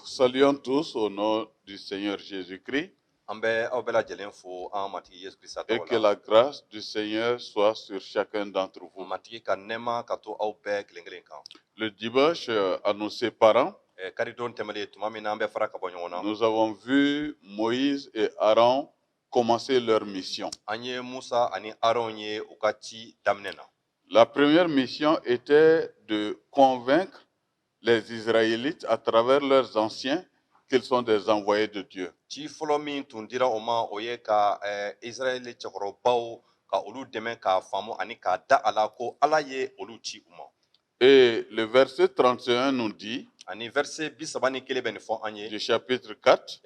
Saluons tous au nom du Seigneur Jésus-Christ et que la grâce du Seigneur soit sur chacun d'entre vous. Le dimanche, à nos séparants, nous avons vu Moïse et Aaron commencer leur mission. La première mission était de convaincre les Israélites à travers leurs anciens qu'ils sont des envoyés de Dieu. Et le verset 31 nous dit, du chapitre 4,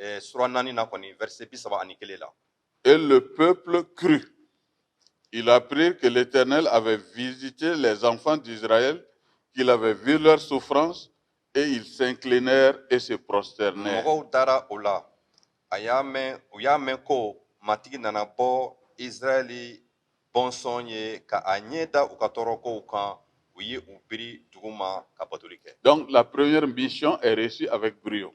et le peuple crut. Il apprit que l'Éternel avait visité les enfants d'Israël, qu'il avait vu leurs souffrances, et ils s'inclinèrent et se prosternèrent. Donc la première mission est reçue avec brio.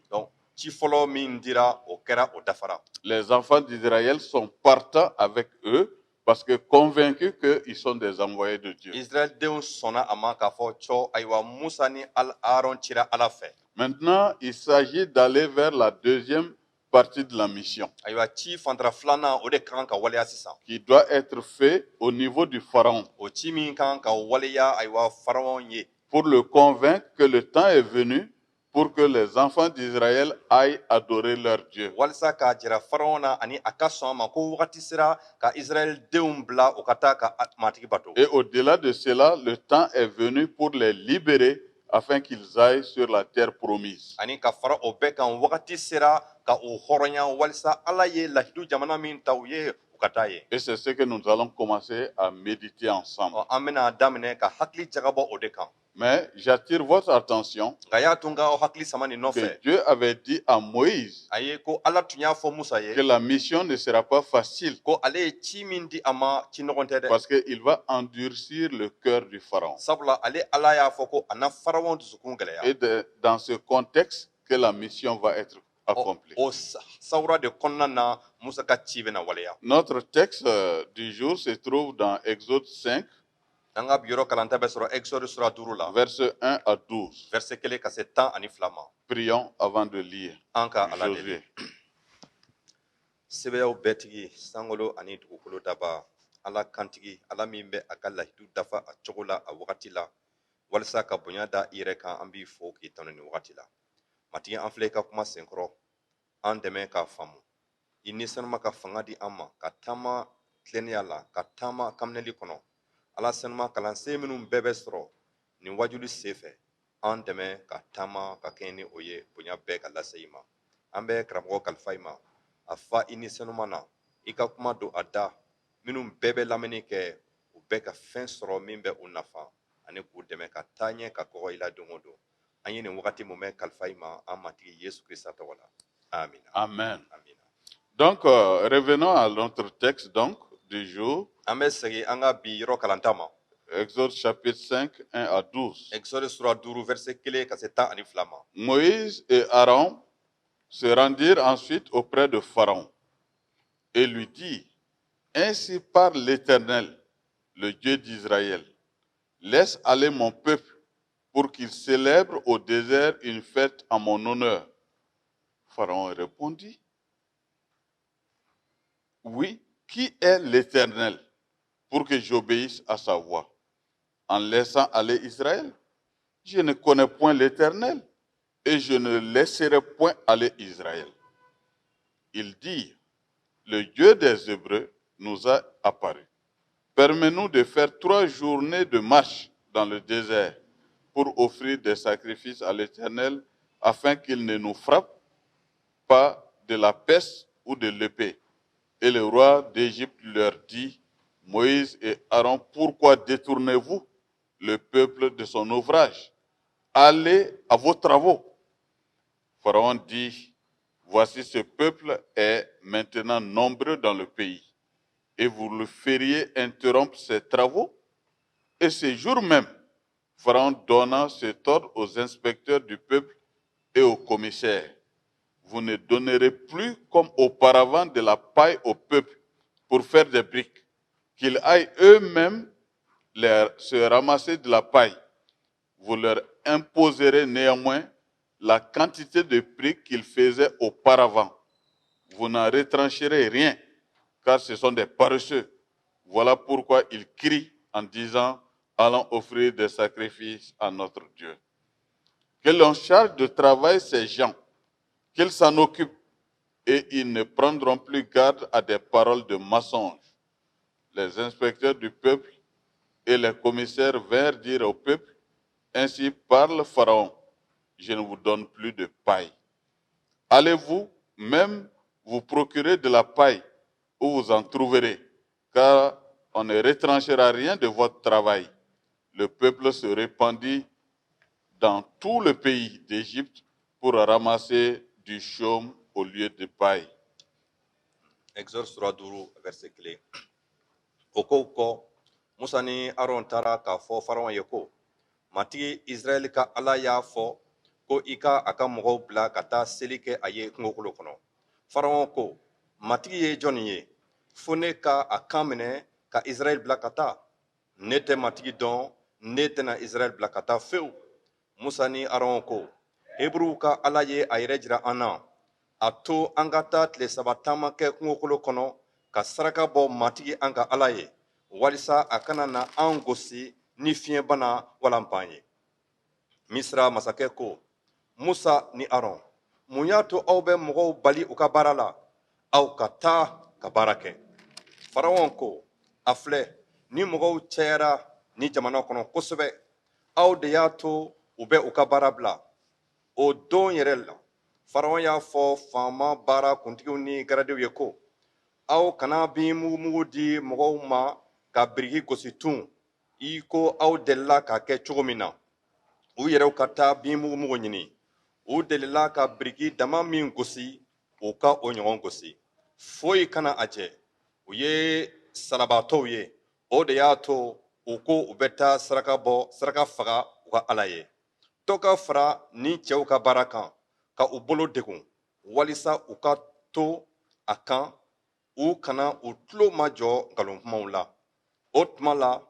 Les enfants d'Israël sont partants avec eux parce que convaincus qu'ils sont des envoyés de Dieu. Maintenant, il s'agit d'aller vers la deuxième partie de la mission, qui doit être fait au niveau du pharaon, pour le convaincre que le temps est venu pour que les enfants d'Israël aillent adorer leur Dieu. Et au-delà de cela, le temps est venu pour les libérer afin qu'ils aillent sur la terre promise. Et c'est ce que nous allons commencer à méditer ensemble. Mais j'attire votre attention que Dieu avait dit à Moïse que la mission ne sera pas facile parce qu'il va endurcir le cœur du pharaon. Et dans ce contexte que la mission va être accomplie. Notre texte du jour se trouve dans Exode 5, versets 1 à 12. Prions avant de lire. Josué. Ala kantigi ala min bɛ a ka lahidu dafa a cogo la a wagati la walasa ka bonya da i yɛrɛ kan an b'i fo k'i tanu ni wagati la matigi an filɛ i ka kuma senkɔrɔ an dɛmɛ k'a faamu i nisanuma ka fanga di an ma ka taama tilennenya la ka taama kaminɛli kɔnɔ ala sanuma kalansen minnu bɛɛ bɛ sɔrɔ nin wajuli senfɛ an dɛmɛ ka taama ka kɛɲɛ ni o ye bonya bɛɛ ka lase i ma an bɛ karamɔgɔ kalifa i ma a fa i nisanuma na i ka kuma don a da minnu bɛɛ bɛ lamɛnni kɛ u bɛɛ ka fɛn sɔrɔ min bɛ u nafa ani k'u dɛmɛ ka taa ɲɛ ka kɔgɔ i la don o don an ye nin wagati mun bɛ kalifa i ma an matigi Yesu Kirista tɔgɔ la amen. Amen. Donc revenons à notre texte donc du jour. An bɛ segin an ka bi yɔrɔ kalanta ma. Exode chapitre 5, 1 à 12. Exode sura 5 verset 1 ka se 12 ma. Moïse et Aaron se rendirent ensuite auprès de Pharaon et lui dit: ainsi parle l'Éternel, le Dieu d'Israël. Laisse aller mon peuple pour qu'il célèbre au désert une fête en mon honneur. Pharaon répondit: oui, qui est l'Éternel pour que j'obéisse à sa voix en laissant aller Israël? Je ne connais point l'Éternel et je ne laisserai point aller Israël. Ils dirent: le Dieu des Hébreux nous a apparu. Permets-nous de faire 3 journées de marche dans le désert pour offrir des sacrifices à l'Éternel afin qu'il ne nous frappe pas de la peste ou de l'épée. Et le roi d'Égypte leur dit: Moïse et Aaron, pourquoi détournez-vous le peuple de son ouvrage? Allez à vos travaux. Pharaon dit: voici, ce peuple est maintenant nombreux dans le pays, et vous le feriez interrompre ses travaux? Et ce jour même, Pharaon donna cet ordre aux inspecteurs du peuple et au commissaire commissaires, vous ne donnerez plus comme auparavant de la paille au peuple pour faire des briques, qu'ils aillent eux-mêmes se ramasser de la paille. Vous leur imposerez néanmoins la quantité de briques qu'ils faisaient auparavant. Vous n'en retrancherez rien, car ce sont des paresseux. Voilà pourquoi ils crient en disant, allons offrir des sacrifices à notre Dieu. Que l'on charge de travail ces gens, qu'ils s'en occupent, et ils ne prendront plus garde à des paroles de mensonges. Les inspecteurs du peuple et les commissaires vinrent dire au peuple, ainsi parle Pharaon, je ne vous donne plus de paille. Allez-vous même vous procurer de la paille où vous en trouverez, car on ne retranchera rien de votre travail. Le peuple se répandit dans tout le pays d'Égypte pour ramasser du chaume au lieu de paille. Exode sura 5 verset 1. O ko kɔ musa ni aron taara k'a fɔ faraw ye ko matigi israɛli ka ala y'a fɔ ko i ka a ka mɔgɔw bila ka taa seli kɛ a ye kungokolo kɔnɔ. Faraw ko matigi ye jɔnni ye fo ne ka a kan minɛ ka israɛli bila ka taa? Ne tɛ matigi dɔn, ne tɛna israɛli bila ka taa fewu. Musa ni aron ko hebrew ka ala ye a yɛrɛ jira an na, a to an ka taa tile 3 taama kɛ kungokolo kɔnɔ ka saraka bɔ matigi an ka ala ye, walisa a kana na an gosi ni fiɲɛbana wala npan ye. Misira masakɛ ko Musa ni Aron, mun y'a to aw bɛ mɔgɔw bali u ka baara la? Aw ka taa ka baara kɛ. Faraon ko a filɛ, ni mɔgɔw cɛyara ni jamana kɔnɔ kosɛbɛ, aw de y'a to u bɛ u ka baara bila. O don yɛrɛ la, Faraon y'a fɔ faama baara kuntigiw ni garadew ye ko aw kana bin mugumugu di mɔgɔw ma ka biriki gosi tun, i ko aw delila k'a kɛ cogo min na. U yɛrɛw ka taa bin mugumugu ɲini. U delila ka biriki dama min gosi, u ka o ɲɔgɔn gosi. Foyi kana a jɛ. U ye sarabatɔw ye. O de y'a to u ko u bɛ taa saraka faga u ka ala ye. Dɔ ka fara ni cɛw ka baara kan, ka u bolo degun, walisa u ka to a kan, u kana u tulo majɔ nkalonkumaw la. O tuma la,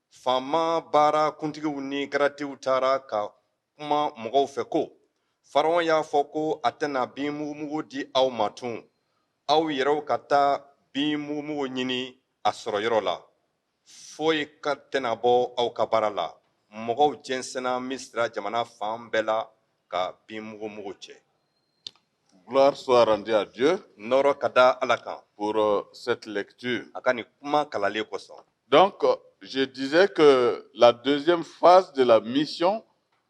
faama baara kuntigiw ni garadew taara ka kuma mɔgɔw fɛ ko Faraon y'a fɔ ko a tɛna bin mugumugu di aw ma tun. Aw yɛrɛw ka taa bin mugumugu ɲini a sɔrɔ yɔrɔ la. Foyi ka tɛna bɔ aw ka baara la. Mɔgɔw jɛnsɛnna Misira jamana fan bɛɛ la ka bin mugumugu cɛ. Gloire soit rendue à Dieu Nɔrɔ ka da Ala kan pour cette lecture. a ka nin kuma kalalen kosɔn. Donc, je disais que la deuxième phase de la mission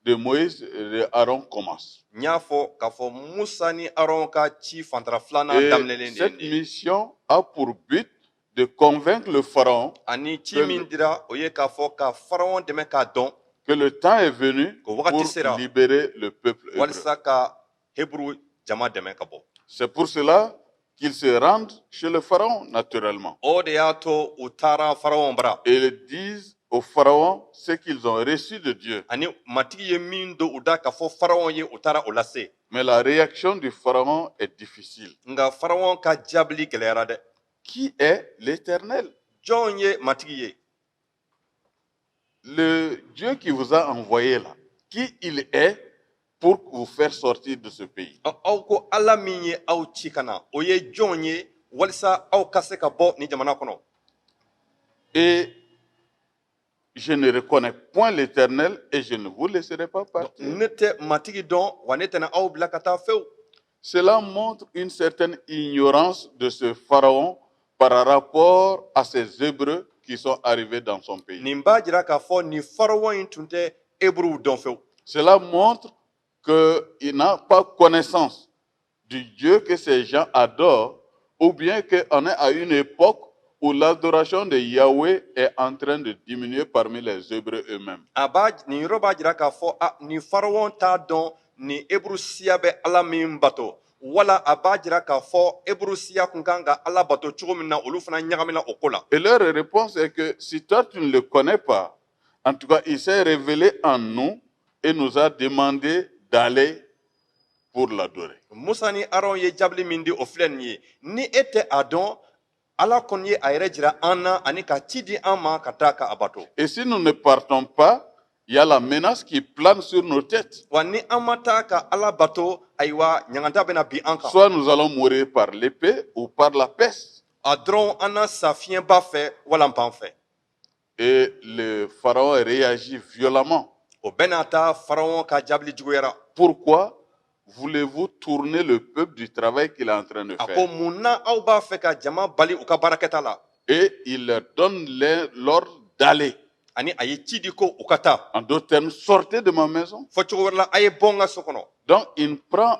de Moïse et de Aaron commence. N y'a fɔ k'a fɔ Musa ni Aron ka ci fantara filanan Et daminɛlen de cette ye. mission a pour but de convaincre le pharaon Ani ci min dira o ye k'a fɔ ka Faraon dɛmɛ k'a dɔn que le temps est venu ko pour wagati sera libérer le peuple hébreu. walisa ka Hebrew jama dɛmɛ ka bɔ. C'est pour cela qu'ils se rendent chez le pharaon, naturellement. O de y'a to u taara Faraon bara. Et ils disent au pharaon ce qu'ils ont reçu de Dieu. Ani matigi ye min don u da k'a fɔ Faraon ye u taara o lase. Mais la réaction du pharaon est difficile. Nka Faraon ka jaabili gɛlɛyara dɛ. Qui est l'Éternel? Jɔn ye matigi ye? Le Dieu qui vous a envoyé là, qui il est pour vous faire sortir de ce pays? Aw ko Ala min ye aw ci ka na, o ye jɔn ye walisa aw ka se ka bɔ ni jamana kɔnɔ? Et je ne reconnais point l'Éternel et je ne vous laisserai pas partir. Ne tɛ matigi dɔn wa ne tɛna aw bila ka taa fewu. Cela montre une certaine ignorance de ce pharaon par rapport à ces Hébreux qui sont arrivés dans son pays. Nin b'a jira k'a fɔ ni Faraon in tun tɛ Hebrew dɔn fewu. Cela montre qu'il n'a pas connaissance du Dieu que ces gens adorent, ou bien qu'on est à une époque où l'adoration de Yahweh est en train de diminuer parmi les Hébreux eux-mêmes. Nin yɔrɔ b'a jira k'a fɔ ni Faraon t'a dɔn ni Hebrew siya bɛ Ala min bato, wala a b'a jira k'a fɔ Hebrew siya kun kan ka Ala bato cogo min na olu fana ɲagamina o ko la. Et leur réponse est que si toi tu ne le connais pas, en tout cas il s'est révélé en nous et nous a demandé d'aller pour l'adorer. Musa ni Aaron ye jabli min di o filɛ nin ye ni e tɛ a dɔn ala kɔni ye a yɛrɛ jira an na ani ka ci di an ma ka taa ka a bato. Et si nous ne partons pas, il y a la menace qui plane sur nos têtes. Wa ni an ma taa ka ala bato ayiwa ɲangata bɛna bi an kan. Soit nous allons mourir par l'épée ou par la peste. A dɔrɔn an na sa fiɲɛba fɛ wala n pan fɛ. Et le pharaon réagit violemment. O bɛna taa Faraon ka jabli juguyara. Pourquoi voulez-vous tourner le peuple du travail qu'il est en train de A ko faire? mun na aw b'a fɛ ka jama bali u ka baarakɛta la. Et il leur donne l'ordre d'aller. Ani a ye ci di ko u ka taa. En d'autres termes, sortez de ma maison. Fɔ cogo wɛrɛ la a ye bɔ n ka so kɔnɔ. Donc, il ne prend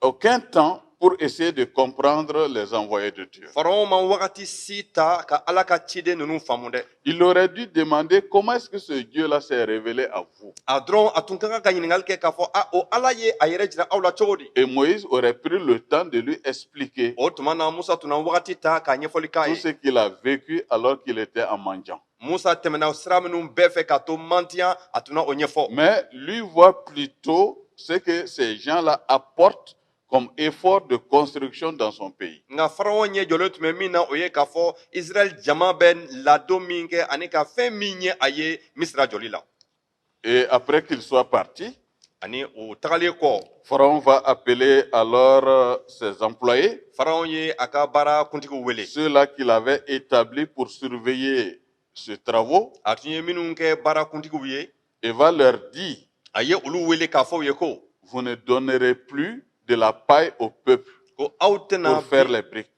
aucun temps pour essayer de comprendre les envoyés de Dieu. Faraon ma wagati si ta ka ala ka ciden ninnu faamu dɛ. Il aurait dû demander comment est-ce que ce Dieu-là s'est révélé à vous. A dɔrɔn a tun ka kan ka ɲininkali kɛ k'a fɔ o ala ye a yɛrɛ jira aw la cogo di. Et Moïse aurait pris le temps de lui expliquer O tuma na Musa tun na wagati ta k'a ɲɛfɔli k'a tout ce ye. qu'il a vécu alors qu'il était en mendiant. Musa tɛmɛna sira minnu bɛɛ fɛ ka to mantiya a tun na o ɲɛfɔ. Mais lui voit plutôt ce que ces gens-là apportent comme effort de construction dans son pays. Nka Faraon ɲɛ jɔlen tun bɛ min na o ye k'a fɔ Israël jama bɛ ladon min kɛ ani ka fɛn min ɲɛ a ye Misira jɔli la. Et après qu'il soit parti, Ani o tagalen kɔ Pharaon va appeler alors ses employés, Faraon ye a ka baara kuntigiw wele. ceux-là qu'il avait établis pour surveiller ces travaux, A tun ye minnu kɛ baara kuntigiw ye. et va leur dire, A ye olu wele k'a fɔ u ye ko vous ne donnerez plus de la paille au peuple ko aw tɛna pour faire les briques.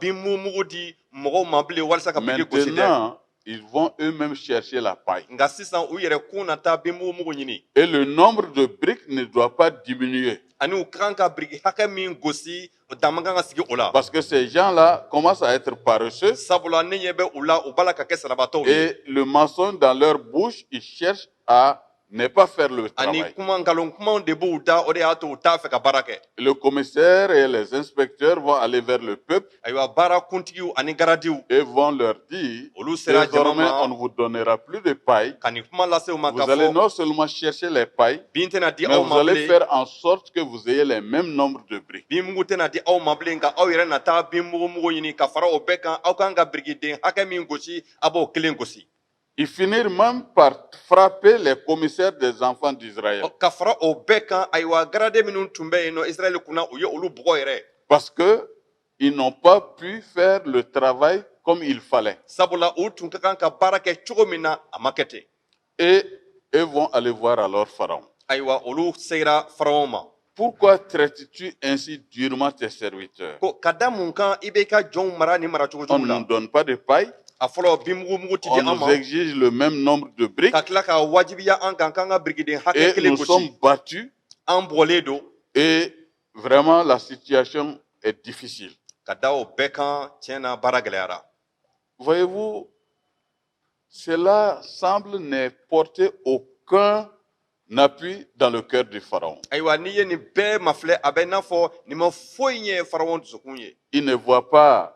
bin mugu di mɔgɔw ma bilen walasa ka biriki gosi dɛ. Maintenant, ils vont eux-mêmes chercher la paille. Nka sisan u yɛrɛ kun na taa bin mugu ɲini. Et le nombre de briques ne doit pas diminuer. Ani u ka kan ka biriki hakɛ min gosi o dama kan ka sigi o la. Parce que ces gens-là commencent à être paresseux. Sabula ne ɲɛ bɛ u la u b'a la ka kɛ sarabatɔw ye. Et le mensonge dans leur bouche, ils cherchent à ne pas faire le Ani travail. kuma nkalon kumaw de b'u da o de y'a to u t'a fɛ ka baara kɛ. Le commissaire et les inspecteurs vont aller vers le peuple Ayiwa baara kuntigiw ani garadiw et vont leur dire, olu sera jama désormais on ma ne vous donnera plus de paille. ka nin kuma lase u ma Vous ka allez fɔ non seulement chercher les pailles, bin tɛna di mais aw vous ma allez bilen. faire en sorte que vous ayez les mêmes nombres de briques. Bin mugu tɛna di aw ma bilen nka aw yɛrɛ na taa bin mugu ɲini ka fara o bɛɛ kan aw kan ka birikiden hakɛ min gosi a b'o kelen gosi. Ils finirent même par frapper les commissaires des enfants d'Israël. Ka fara o bɛɛ kan ayiwa garade minnu tun bɛ yen nɔ Israɛl kunna u ye olu bugɔ yɛrɛ. Parce qu'ils n'ont pas pu faire le travail comme il fallait. Sabula u tun ka kan ka baara kɛ cogo min na a ma kɛ ten. Et eux vont aller voir alors Pharaon. Ayiwa olu sera Faraon ma. Pourquoi traites-tu ainsi durement tes serviteurs? Ko ka da mun kan i bɛ ka jɔnw mara ni maracogo On jugu ne la. nous donne pas de paille, A fɔlɔ bin mugu ti di on an nous ma. exige le même nombre de briques Ka tila ka wajibiya an kan k'an ka birikiden hakɛ et kelen nous sommes gosi. battus An bugɔlen don. et vraiment la situation est difficile. Ka da o bɛɛ kan tiɲɛ na baara gɛlɛyara. Voyez-vous, cela semble ne porter aucun appui dans le cœur du Pharaon. Ayiwa n'i ye nin bɛɛ mafilɛ a bɛ i n'a fɔ nin ma foyi ɲɛ Faraon dusukun ye. Il ne voit pas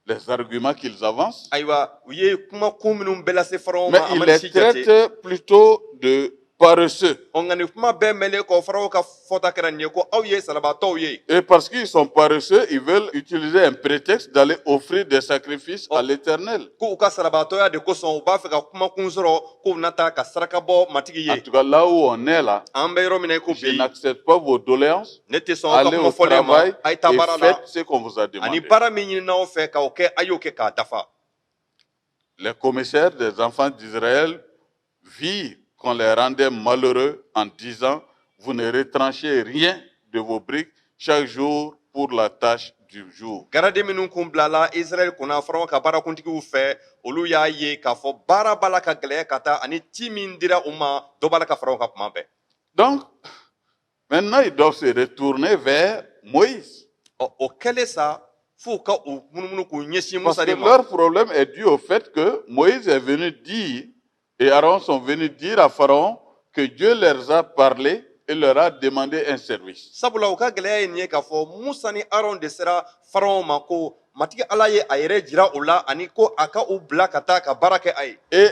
les arguments qu'ils avancent, Ayiwa u ye kuma kun minnu bɛɛ lase Faraon mais ma a il ma les si jate. traite plutôt de paresseux. Nka nin kuma bɛɛ mɛnlen kɔ Faraon ka fɔta kɛra nin ye ko aw ye sarabatɔw ye. Et parce qu'ils sont paresseux, ils veulent utiliser un prétexte d'aller offrir des sacrifices à l'Éternel. Ko u ka sarabatɔya de kosɔn u b'a fɛ ka kuma kun sɔrɔ k'u bɛna taa ka saraka bɔ matigi En ye. tout cas, là où on est là, An bɛ yɔrɔ min na i ko je bi n'accepte pas vos doléances. ne tɛ sɔn aw ka Allez kuma au fɔlen ma travail a ye taa et baara la faites ce qu'on vous a ani demandé. baara min ɲininaw fɛ k'aw kɛ a y'o kɛ k'a dafa. Les commissaires des enfants d'Israël virent qu'on les rendait malheureux en disant, vous ne retranchez rien de vos briques chaque jour pour la tâche du jour. Garade minnu kun bilala Israɛl kunna Faraon ka baara kuntigiw fɛ olu y'a ye k'a fɔ baara b'a la ka gɛlɛya ka taa ani ci min dira u ma dɔ b'a la ka Faraon ka kuma bɛɛ. Donc, maintenant, ils doivent se retourner vers Moïse. O kɛlen sa f'u ka u munumunu k'u ɲɛsin Parce Musa que de ma. leur problème est dû au fait que Moïse est venu dire, et Aaron sont venus dire à Pharaon que Dieu leur a parlé et leur a demandé un service. Sabula u ka gɛlɛya ye nin ye k'a fɔ Musa ni Aaron de sera Faraon ma ko matigi Ala ye a yɛrɛ jira u la ani ko a ka u bila ka taa ka baara kɛ a ye. Et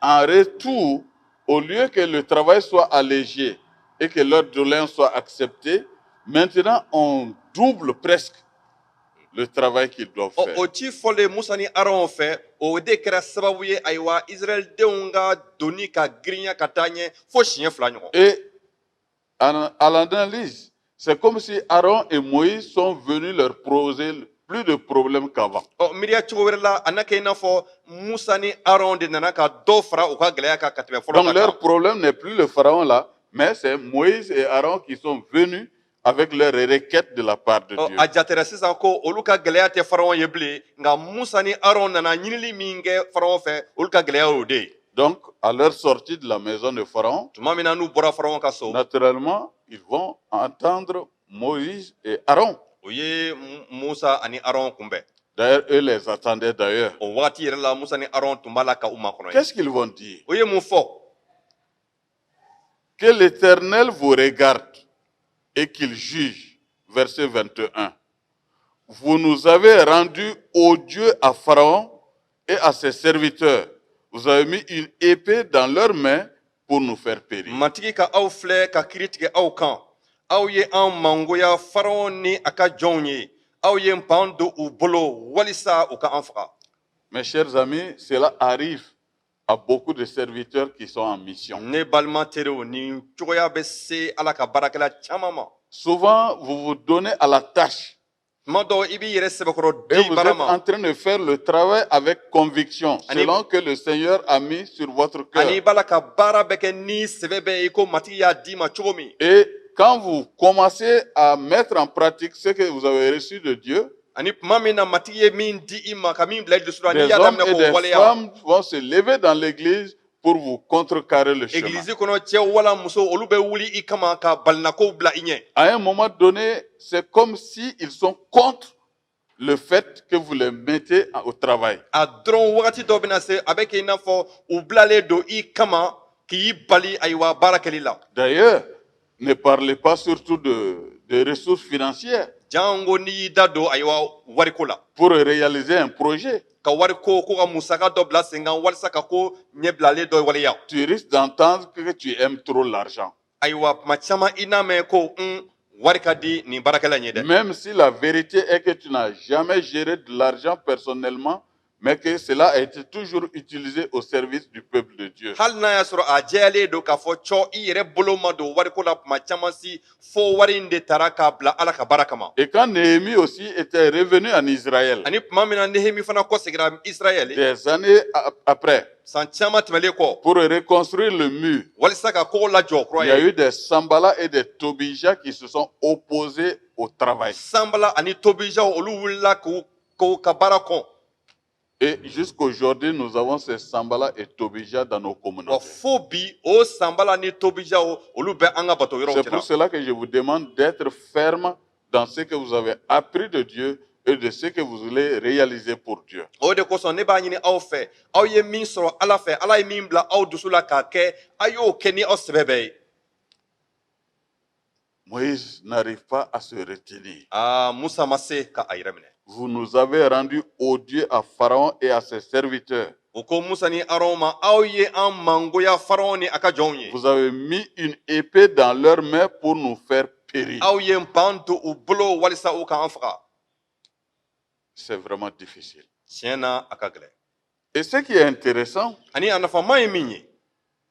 en retour, au lieu que le travail soit allégé et que leurs doléances soient acceptées, maintenant on double presque le travail qu'ils doivent o faire. o ci fɔlen musa ni aron fɛ o de kɛra sababu ye ayiwa israɛl denw ka doni ka girinya ka taa ɲɛ fo siɲɛ fila ɲɔgɔn. Et à l'analyse, c'est comme si Aaron et Moïse sont venus leur poser plus de problèmes qu'avant. ɔ miiriya cogo wɛrɛ la a na kɛ i n'a fɔ musa ni aron de nana ka dɔ fara u ka gɛlɛya kan ka tɛmɛ fɔlɔ Donc ta leur kan. problème n'est plus le pharaon là, mais c'est Moïse et Aaron qui sont venus avec leurs requêtes de la part de Dieu. a jatera sisan ko olu ka gɛlɛya tɛ faraɲɔgɔn ye bilen nka musa ni aron nana ɲinili min kɛ faraɲɔgɔn fɛ olu ka gɛlɛya y'o de ye. Donc, à leur sortie de la maison de Pharaon, tuma min na n'u bɔra faraɲɔgɔn ka so naturellement, ils vont entendre Moïse et Aaron. u ye musa ani aron kunbɛn. D'ailleurs, eux les attendaient d'ailleurs. o wagati yɛrɛ la musa ni aron tun b'a la ka u makɔnɔ ye. Qu'est-ce qu'ils vont dire? o ye mun fɔ. Que l'Éternel vous regarde et qu'il juge. Verset 21. Vous nous avez rendus odieux à Pharaon et à ses serviteurs. Vous avez mis une épée dans leurs mains pour nous faire périr. matigi ka aw filɛ ka kiiri tigɛ aw kan aw ye an mangoya faraɲɔgɔn ni a ka jɔnw ye aw ye pan don u bolo walisa u ka an faga. Mes chers amis, cela arrive à beaucoup de serviteurs qui sont en mission. ne balima teriw nin cogoya bɛ se ala ka baarakɛla caman ma. Souvent, vous vous donnez à la tâche tuma dɔw i b'i yɛrɛ sɛbɛkɔrɔ et di vous baara êtes ma en train de faire le travail avec conviction, Ani- selon que le Seigneur a mis sur votre ani i cœur. b'a la ka baara bɛ kɛ ni sɛbɛ bɛ i ko matigi y'a d'i ma cogo min. Et quand vous commencez à mettre en pratique ce que vous avez reçu de Dieu, ani tuma min na matigi ye min di i ma ka min bila i dusu la n'i des y'a hommes daminɛ et k'o des waleya. femmes vont se lever dans l'église pour vous contrecarrer le chemin. egilizi kɔnɔ cɛw wala muso olu bɛ wuli i kama ka balinakow bila i ɲɛ. À un moment donné, c'est comme s'ils sont contre le fait que vous les mettez au travail. a dɔrɔn wagati dɔ bɛna se a bɛ kɛ i n'a fɔ u bilalen don i kama k'i bali ayiwa baara kɛli la. D'ailleurs, ne parlez pas surtout de ressources financières jango n'i y'i da don ayiwa wariko la. pour réaliser un projet. ka wariko ko ka musaka dɔ bila sen kan walisa ka ko ɲɛbilalen dɔ waleya. Tu risques d'entendre que tu aimes trop l'argent. ayiwa tuma caman i n'a mɛn ko wari ka di nin baarakɛla in ye dɛ. Même si la vérité est que tu n'as jamais géré de l'argent personnellement, mais que cela a été toujours utilisé au service du peuple de Dieu. hali n'a y'a sɔrɔ a jɛyalen don k'a fɔ cɔ i yɛrɛ bolo ma don wariko la tuma caman si fo wari in de taara k'a bila ala ka baara kama. Et quand Néhémie aussi était revenu en Israël, ani tuma min na nehemi fana kɔsegira israɛl des années après, san caman tɛmɛlen kɔ pour reconstruire le mur, walisa ka kogo lajɔ kura il y a ye. eu des Sambala et des Tobija qui se sont opposés au travail. sanbala ani tobijaw olu wulila k'u ka baara kɔn. Et jusqu'aujourd'hui, nous avons ces Sambala et Tobija dans nos wa communautés. fo bi o sanbala ni tobijaw olu bɛ an ka bato yɔrɔw C'est cɛla. pour cela que je vous demande d'être ferme dans ce que vous avez appris de Dieu et de ce que vous voulez réaliser pour Dieu. o de kosɔn ne b'a ɲini aw fɛ aw ye min sɔrɔ ala fɛ ala ye min bila aw dusu la k'a kɛ a y'o kɛ ni aw sɛbɛ bɛɛ ye. Moïse n'arrive pas à se retenir. musa ma se ka a yɛrɛ minɛ. Vous nous avez rendus odieux à Pharaon et à ses serviteurs. o ko musa ni aron ma aw ye an mangoya faraɲɔgɔn ni a ka jɔnw ye. Vous avez mis une épée dans leurs mains pour nous faire périr. aw ye pan to u bolo walisa u k'an faga. C'est vraiment difficile. tiɲɛ na a ka gɛlɛn. Et ce qui est intéressant, ani a nafama ye min ye.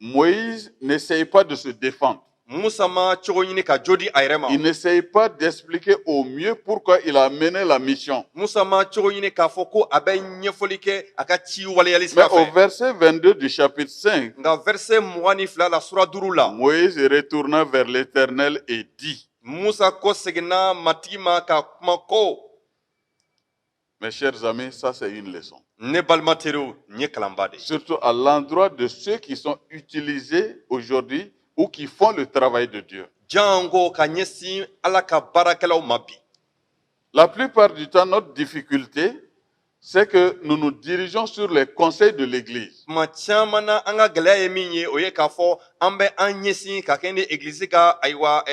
Moïse n'essaye pas de se défendre. musa ma cogo ɲini ka jo di a yɛrɛ ma. Il n'essaye pas d'expliquer au mieux pourquoi il a mené la mission. musa ma cogo ɲini k'a fɔ ko a bɛ ɲɛfɔli kɛ a ka ci waleyali Mais sira au fɛ. verset 22 du chapitre 5, nka verset 22 la sura 5 la. Moïse retourna vers l'Éternel et dit, musa ko seginna matigi ma ka kuma ko. mes chers amis, ça c'est une leçon. ne balima teriw nin ye kalanba de ye. Surtout à l'endroit de ceux qui sont utilisés aujourd'hui ou qui font le travail de Dieu. jango ka ɲɛsin ala ka baarakɛlaw ma bi. La plupart du temps, notre difficulté, c'est que nous nous dirigeons sur les conseils de l'Église. tuma caman na an ka gɛlɛya ye min ye o ye k'a fɔ an bɛ an ɲɛsin ka kɛ ni egilizi ka ayiwa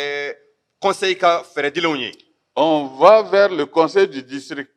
conseil ka fɛɛrɛdilenw ye. On va vers le conseil du district,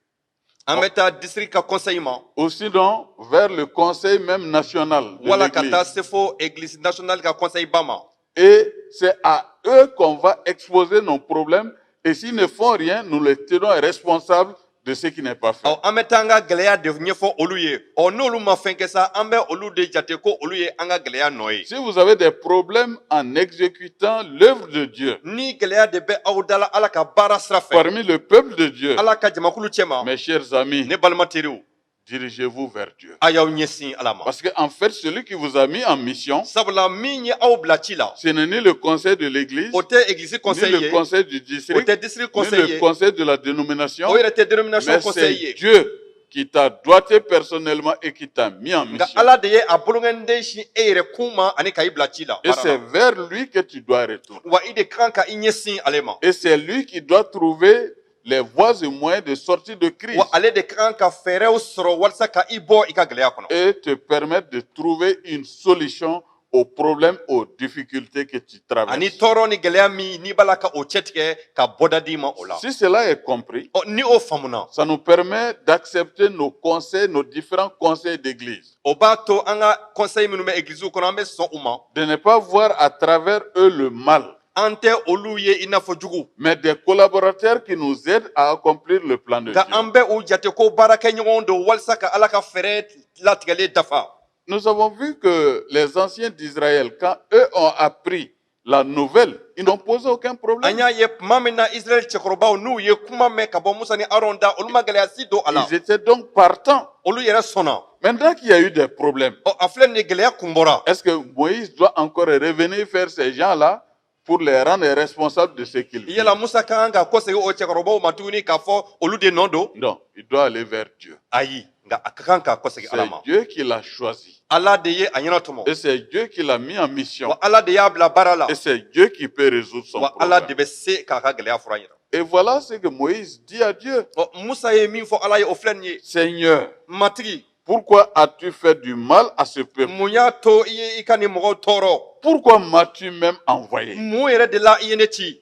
an bɛ taa district ka conseil ma. ou sinon vers le conseil même national de wala ka taa l'Église. se fo église nationale ka conseil ba ma. Et c'est à eux qu'on va exposer nos problèmes et s'ils ne font rien, nous les tenons responsables de ce qui n'est pas fait. an bɛ taa an ka gɛlɛya de ɲɛfɔ olu ye n'olu ma fɛn kɛ sa an bɛ olu de jate ko olu ye an ka gɛlɛya nɔ ye. Si vous avez des problèmes en exécutant l'œuvre de Dieu ni gɛlɛya de bɛ aw da la ala ka baara sira fɛ parmi le peuple de Dieu, ala ka jamakulu cɛma mes chers amis, ne balima teriw dirigez-vous vers Dieu. a y'aw ɲɛsin ala ma. Parce qu'en fait, celui qui vous a mis en mission, sabula min ye aw bila ci la ce n'est ni le conseil de l'église, o tɛ église ni conseil le ye conseil du o district, tɛ district ni conseil le ye conseil de la dénomination, o yɛrɛ tɛ dénomination mais conseil c'est ye Dieu qui t'a doigté personnellement et qui t'a mis en nka mission. ala de ye a bolongɛnden sin e yɛrɛ kun ma ani ka i bila ci la Et baara c'est la. vers lui que tu dois retourner. wa i de kan ka i ɲɛsin ale ma Et c'est lui qui doit trouver les voies et moyens de sortir de crise wa ale de kan ka fɛɛrɛw sɔrɔ walasa ka i bɔ i ka gɛlɛya kɔnɔ et te permettre de trouver une solution aux problèmes, aux difficultés que tu ani traverses. tɔɔrɔ ni gɛlɛya min n'i b'a la ka o cɛtigɛ ka bɔda d'i ma o la. Si cela est compris, ni o faamuna ça nous permet d'accepter nos conseils, nos différents conseils d'église, o b'a to an ka conseil minnu bɛ église kɔnɔ an bɛ sɔn u ma de ne pas voir à travers eux le mal, an tɛ olu ye i n'a fɔ jugu mais des collaborateurs qui nous aident à accomplir le plan de nka Dieu. an bɛ u jate ko baarakɛɲɔgɔnw don walasa ka ala ka fɛɛrɛ latigɛlen dafa. Nous avons vu que les anciens d'Israël, quand eux ont appris la nouvelle, ils n'ont posé aucun an problème. y'a ye tuma min na israel cɛkɔrɔbaw n'u ye kuma mɛn ka bɔ musa ni aron da olu ma gɛlɛya si don a la Ils étaient donc partants. olu yɛrɛ sɔnna. Maintenant qu'il y a eu des problèmes, a filɛ nin ye gɛlɛya kun bɔra est-ce que Moïse doit encore revenir faire ces gens-là pour les rendre responsables de ce qu'ils font? yala musa ka kan ka kɔsegin o cɛkɔrɔbaw ma tuguni k'a fɔ olu de nɔ don Non, il doit aller vers Dieu. ayi nka a ka kan ka kɔsegin ala C'est ma Dieu qui l'a choisi. ala de ye a ɲɛna tɔmɔ Et c'est Dieu qui l'a mis en mission. wa ala de y'a bila baara la Et c'est Dieu qui peut résoudre son wa ala de problème. bɛ se k'a ka gɛlɛya fura yira. Et voilà ce que Moïse dit à Dieu. musa ye min fɔ ala ye o filɛ nin ye Seigneur, matigi pourquoi as-tu fait du mal à ce peuple? mun y'a to i ye i ka nin mɔgɔw tɔɔrɔ Pourquoi m'as-tu même envoyé? mun yɛrɛ de la i ye ne ci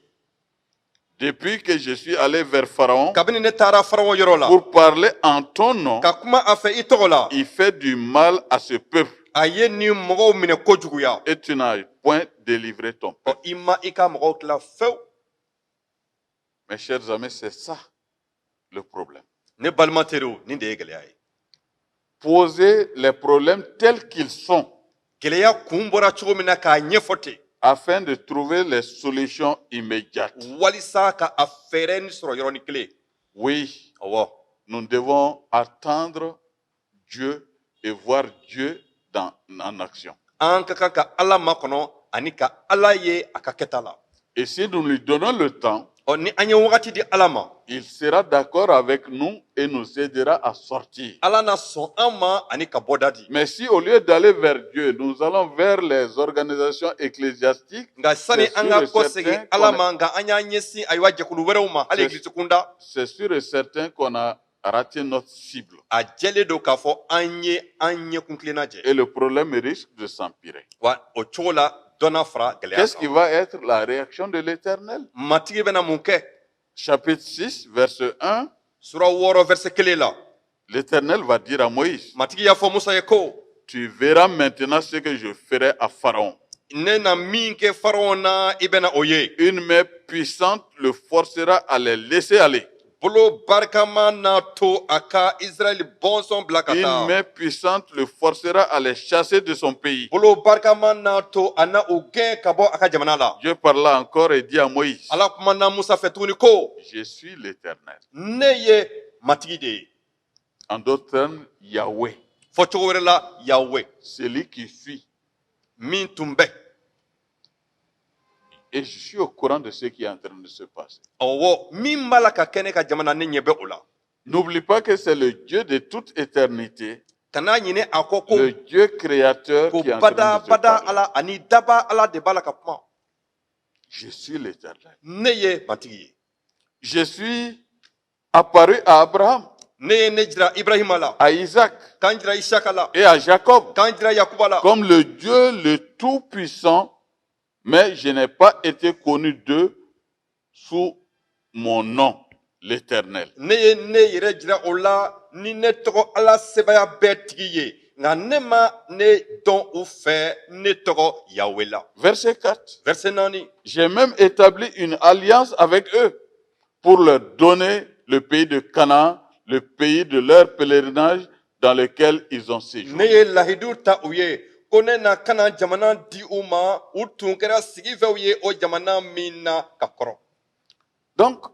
Depuis que je suis allé vers Pharaon kabini ne taara farawo yɔrɔ la pour parler en ton nom, ka kuma a fɛ i tɔgɔ la il fait du mal à ce peuple a ye nin mɔgɔw minɛ kojuguya et tu n'as point délivré ton peuple. i ma i ka mɔgɔw tila fewu. Mes chers amis, c'est ça le problème. ne balima teriw nin de ye gɛlɛya ye Poser les problèmes tels qu'ils sont gɛlɛya kun bɔra cogo min na k'a ɲɛfɔ ten afin de trouver les solutions immédiates. walisa ka a fɛɛrɛ ni sɔrɔ yɔrɔnin kelen. Oui, awɔ nous devons attendre Dieu et voir Dieu en action. an ka kan ka ala makɔnɔ ani ka ala ye a ka kɛta la. Et si nous lui donnons le temps, ni an ye wagati di ala ma il sera d'accord avec nous et nous aidera à sortir. ala na sɔn an ma ani ka bɔda di. Mais si au lieu d'aller vers Dieu, nous allons vers les organisations ecclésiastiques, nka sani c'est an sûr ka et kɔsegin certain ala qu'on ma nka an y'an ɲɛsin ayiwa jɛkulu wɛrɛw ma hali C'est- egilisi kunda c'est sûr et certain qu'on a raté notre cible. a jɛlen don k'a fɔ an ye an ɲɛkun kilenna jɛ Et le problème risque de s'empirer. wa o cogo la dɔnna fara gɛlɛya Qu'est-ce qui kan. va être la réaction de l'Éternel? matigi bɛna mun kɛ Chapitre 6, verset 1, sura 6 verset 1 la l'Éternel va dire à Moïse, matigi y'a fɔ musa ye ko tu verras maintenant ce que je ferai à Pharaon. ne na min kɛ faraw na i bɛna o ye Une main puissante le forcera à les laisser aller. bolo barikama n'a to a ka israɛli bɔnsɔn bila ka Une taa main puissante le forcera à les chasser de son pays. bolo barikama n'a to a na o gɛn ka bɔ a ka jamana la. Dieu parla encore et dit à Moïse, ala kumana musa fɛ tuguni ko je suis l'Éternel. ne ye matigi de ye En d'autres termes, Yahweh, fɔ cogo wɛrɛ la yawe celui qui suit. min tun bɛ Et je suis au courant de ce qui est en train de se passer. ɔwɔ min b'a la ka kɛ ne ka jamana ne ɲɛ bɛ o la. N'oublie pas que c'est le Dieu de toute éternité, kana ɲini a kɔ ko le Dieu créateur ko qui est en train bada de se bada parler. ala ani daba ala de b'a la ka kuma. Je suis l'Éternel. ne ye matigi ye Je suis apparu à Abraham, ne ye ne jira ibrahima la à Isaac k'an jira isaka la et à Jacob k'an jira yakuba la comme le Dieu le Tout-Puissant, mais je n'ai pas été connu d'eux sous mon nom, l'Éternel. ne ye ne yɛrɛ jira o la ni ne tɔgɔ ala sebaya bɛɛ tigi ye nga ne ma ne dɔn u fɛ ne tɔgɔ Yahweh la. Verset 4. Verset 4. J'ai même établi une alliance avec eux pour leur donner le pays de Canaan, le pays de leur pèlerinage dans lequel ils ont Ne séjourné. ye lahidu ta u ye ko ne na kana jamana di u ma u tun kɛra sigi fɛw ye o jamana min na ka kɔrɔ. Donc,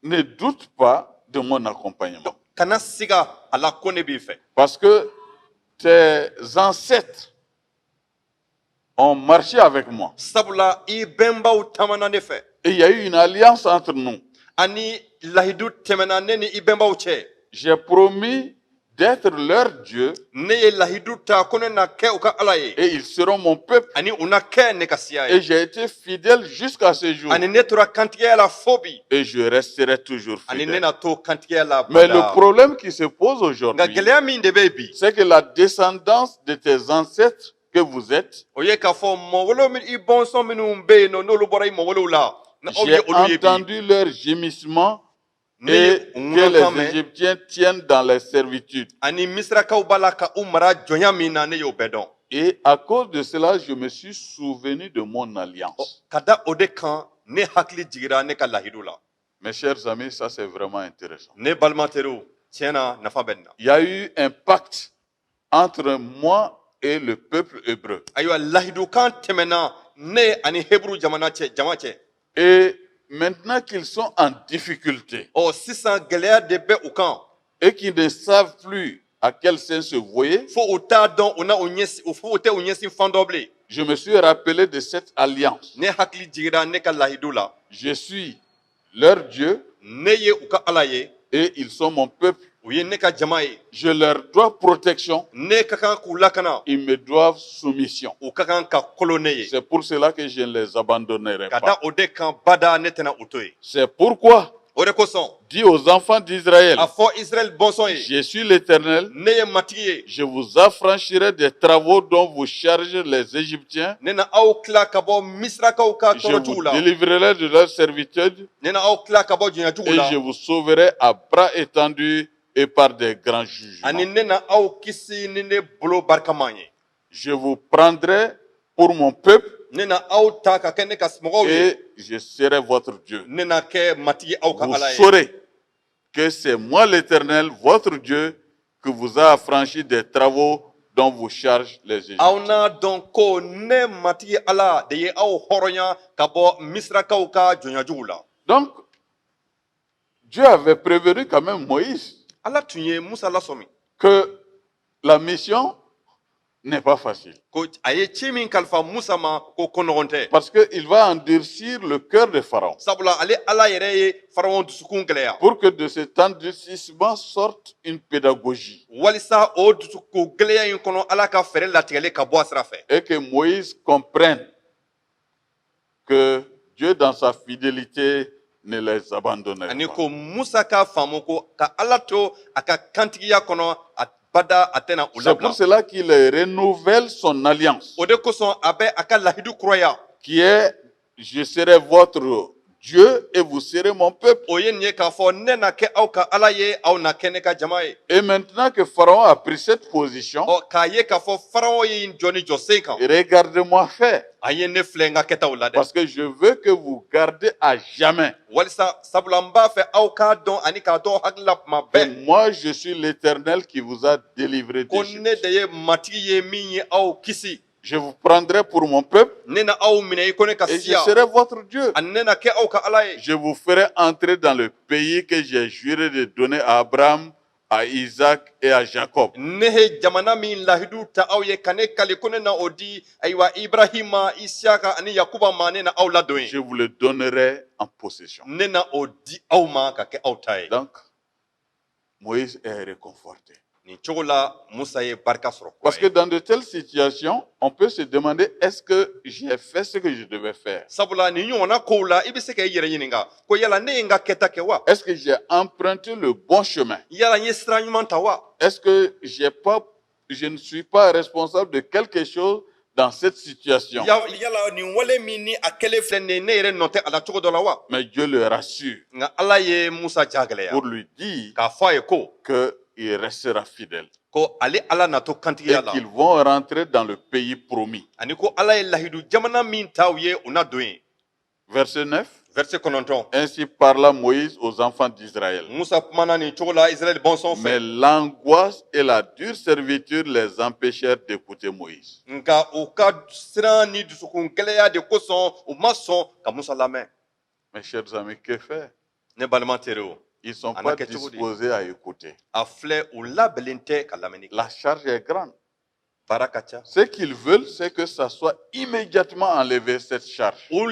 ne doute pas de mon accompagnement. Kana siga a la ko ne b'i fɛ. Parce que tes ancêtres ont marché avec moi. Sabula i bɛnbaw tamana ne fɛ. Et il y a eu une alliance entre nous. Ani lahidu tɛmɛna ne ni i bɛnbaw cɛ. J'ai promis d'être leur Dieu Ne ye lahidu ta ko ne na kɛ u ka Ala ye. et ils seront mon peuple. Ani u na kɛ ne ka siya Et ye. j'ai été fidèle jusqu'à ce jour. Ani ne tora kantigɛya la fo bi. Et je resterai toujours Ani ne fidèle. na to kantigɛya la Mais le bada. problème qui se pose Nka aujourd'hui, gɛlɛya min de bɛ yen bi. c'est que la descendance de tes ancêtres que vous êtes, O ye k'a fɔ mɔwolo min i bɔnsɔn minnu bɛ yen nɔ n'olu bɔra i mɔwolow la. Na aw ye j'ai olu ye bi. entendu leurs gémissements Ne et ye que ŋɔnɔ kan les mɛn. Égyptiens tiennent dans les servitudes. Ani misirakaw b'a la ka u mara jɔnya min na ne y'o bɛɛ dɔn. Et à cause de cela, je me suis souvenu de mon alliance. Ka da o de kan ne hakili jigira ne ka lahidu la. Mes chers amis, ça c'est vraiment intéressant. Ne balima teriw tiɲɛ na nafa bɛ nin na. Il y a eu un pacte entre moi et le peuple hébreu. Ayiwa lahidu kan tɛmɛna ne ani heburu jama cɛ. Et maintenant qu'ils sont en difficulté Ɔ sisan gɛlɛya de bɛ u kan. et qu'ils ne savent plus à quel sein se vouer, Fo u t'a dɔn u na u ɲɛsin fo u tɛ u ɲɛsin fan dɔ bilen. je me suis rappelé de cette alliance. Ne hakili jigira ne ka lahidu la. Je suis leur Dieu Ne ye u ka Ala ye. et ils sont mon peuple. U ye ne ka jama ye. Je leur dois protection, Ne ka kan k'u lakana. ils me doivent soumission. U ka kan ka kolo ne ye. C'est pour cela que je ne les abandonnerai Ka da pas. o de kan bada ne tɛna u to ye. C'est pourquoi, O de kosɔn dis aux enfants d'Israël, a fɔ Israël bɔnsɔn ye. je suis l'Éternel, Ne ye matigi ye. je vous affranchirai des travaux dont vous chargez les Égyptiens, Ne na aw tila ka bɔ misirakaw ka je tɔɔrɔtigiw vous la. délivrerai de leur servitude Ne na aw tila ka bɔ jɔnyajuguw et la. je vous sauverai à bras étendus et par des grands jugements. Ani ne na aw kisi ni ne bolo barikaman ye. Je vous prendrai pour mon peuple Ne na aw ta ka kɛ ne ka mɔgɔw ye. et je serai votre Dieu. Ne na kɛ matigi aw ka Vous Ala ye. saurez que c'est moi l'Éternel, votre Dieu, que vous a affranchi des travaux dont vous chargent les Égyptiens. Aw n'a dɔn ko ne matigi Ala de ye aw hɔrɔnya ka bɔ misirakaw ka jɔnyajuguw la. Donc, Dieu avait prévenu quand même Moïse Ala tun ye Musa lasɔmi que la mission n'est pas facile. ko a ye ci min kalifa Musa ma ko kɔnɔgɔn tɛ. Parce qu'il va endurcir le cœur de Pharaon Sabula ale Ala yɛrɛ ye Faraon dusukun gɛlɛya. pour que de cet endurcissement sorte une pédagogie Walisa o dusuko gɛlɛya in kɔnɔ Ala ka fɛɛrɛ latigɛlen ka bɔ a sira fɛ. et que Moïse comprenne que Dieu, dans sa fidélité, ne les abandonnera Ani pas. ko Musa k'a faamu ko ka Ala to a ka kantigiya kɔnɔ a bada a tɛna u C'est pour labila. cela qu'il renouvelle son alliance, O de kosɔn a bɛ a ka lahidu kuraya. qui est « Je serai votre Dieu et vous serez mon peuple ». O ye nin ye k'a fɔ ne na kɛ aw ka Ala ye aw na kɛ ne ka jama ye. Et maintenant que Pharaon a pris cette position, Ɔ k'a ye k'a fɔ Faraon ye n jɔ ni jɔ sen kan. regardez-moi faire, A ye ne filɛ n ka kɛtaw la dɛ. parce que je veux que vous gardez à jamais. Walisa sabula n b'a fɛ aw k'a dɔn ani k'a dɔn hakili la kuma Et bɛɛ. moi, je suis l'Éternel qui vous a délivré Ko d'Égypte. ne de ye matigi ye min ye aw kisi. Je vous prendrai pour mon peuple Ne na aw minɛ i ko ne ka et je siya. serai votre Dieu. Ani ne na kɛ aw ka Ala ye. Je vous ferai entrer dans le pays que j'ai juré de donner à Abraham, à Isaac et à Jacob. Ne he jamana min lahidu ta aw ye ka ne kali ko ne na o di ayiwa Ibrahima, Isiaka ani Yakuba ma ne na aw ladon Je ye. vous le donnerai en possession. Ne na o di aw ma ka kɛ aw ta ye. Donc, Moïse est réconforté. Nin cogo la Musa ye barika sɔrɔ Parce que kura ye. dans de telles situations, on peut se demander est-ce que j'ai fait ce que je devais faire? Sabula nin ɲɔgɔnna kow la i bɛ se ka i yɛrɛ ɲininka ko yala ne ye n ka kɛta kɛ wa? Est-ce que j'ai emprunté le bon chemin? Yala n ye sira ɲuman ta wa? Est-ce que je ne suis pas responsable de quelque chose dans cette situation? Yala nin wale min ni a kɛlen filɛ nin ye ne yɛrɛ nɔ tɛ a la cogo dɔ la wa? Mais Dieu le rassure Nka Ala ye Musa jagɛlɛya pour lui dire k'a fɔ a ye ko qu'il il restera fidèle. ko ale ala na to kantigiya Et la qu'ils vont rentrer dans le pays promis. ani ko ala ye lahidu jamana min taw ye una don ye. Verset 9. Verset 9. Ainsi parla Moïse aux enfants d'Israël. Musa kumana ni cogo la Israël bon son Mais fait. l'angoisse et la dure servitude les empêchèrent d'écouter Moïse. Nka u ka siran ni dusukun gɛlɛya de kosɔn u ma sɔn ka Musa lamɛn. Mes chers amis, que faire? Ne balima teriw Ils ne sont En pas a quelque chose disposés à écouter. a filɛ u labɛnnen tɛ ka lamɛnni kɛ. La charge est grande. Baara ka ca. Ce qu'ils veulent, c'est que ça soit immédiatement enlevé, cette charge. U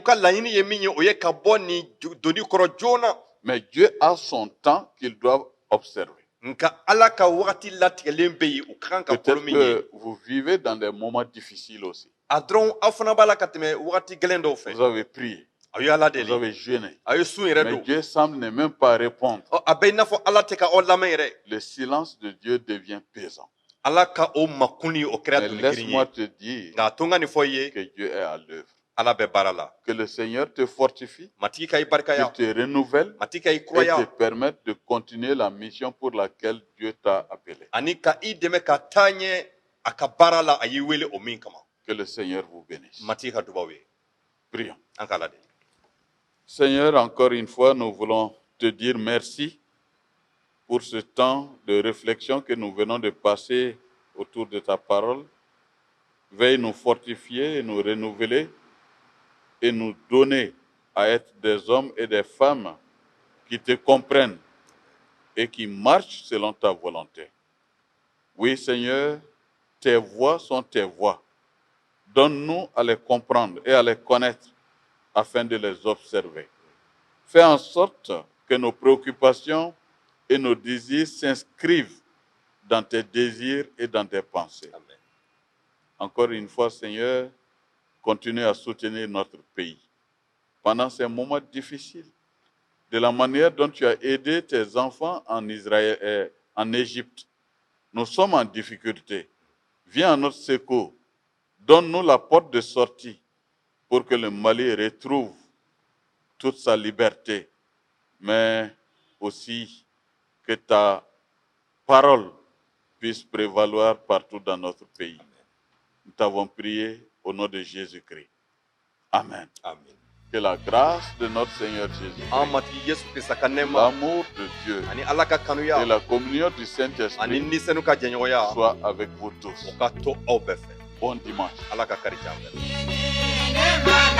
ka laɲini ye min ye o ye ka bɔ nin doni kɔrɔ joona. Mais Dieu a son temps qu'ils doivent observer. Nka ala ka wagati latigɛlen bɛ yen u ka kan ka Peut-être kolo min ye. que vous vivez dans des moments difficiles aussi. A dɔrɔn aw fana b'a la ka tɛmɛ wagati gɛlɛn dɔw fɛ. Vous avez prié, Aw ye ala vous deli. avez jeûné. Aw ye sun yɛrɛ Mais don. Dieu semble ne même pas répondre. A bɛ i n'a fɔ ala tɛ ka aw lamɛn yɛrɛ. Le silence de Dieu devient pesant. Ala ka o makuni o kɛra Mais doni girin laisse-moi ye. te dire Nka a to n ka nin fɔ i ye que Dieu est à l'œuvre. ala bɛ baara la. Que le Seigneur te fortifie, Matigi ka i barikaya. qu'il te renouvelle Matigi ka i et te kuraya. permette de continuer la mission pour laquelle Dieu t'a appelé. Ani ka i dɛmɛ ka taa ɲɛ a ka baara la a y'i wele o min kama. Que le Seigneur vous bénisse. Matigi ka dubaw ye. Prions. An k'a ladeli. Seigneur, encore une fois, nous voulons te dire merci pour ce temps de réflexion que nous venons de passer autour de ta parole. Veuille nous fortifier et nous renouveler et nous donner à être des hommes et des femmes qui te comprennent et qui marchent selon ta volonté. Oui, Seigneur, tes voies sont tes voies. Donne-nous à les comprendre et à les connaître afin de les observer. Fais en sorte que nos préoccupations et nos désirs s'inscrivent dans tes désirs et dans tes pensées. Amen. Encore une fois, Seigneur, continue à soutenir notre pays pendant ces moments difficiles. De la manière dont tu as aidé tes enfants en Israël et en Égypte, nous sommes en difficulté. Viens à notre secours. Donne-nous la porte de sortie pour que le Mali retrouve toute sa liberté, mais aussi que ta parole puisse prévaloir partout dans notre pays. Nous t'avons prié au nom de Jésus-Christ. Amen. Amen. Que la grâce de notre Seigneur Jésus, An matigi Yesu Krista ka nɛɛma l'amour de Dieu ani ala ka kanuya et la communion du ani Saint-Esprit nisɛnu ka jɛɲɔgɔnya soient avec vous tous. o ka to aw bɛɛ fɛ. Bon dimanche. Ala ka kari diya an bɛɛ la. Never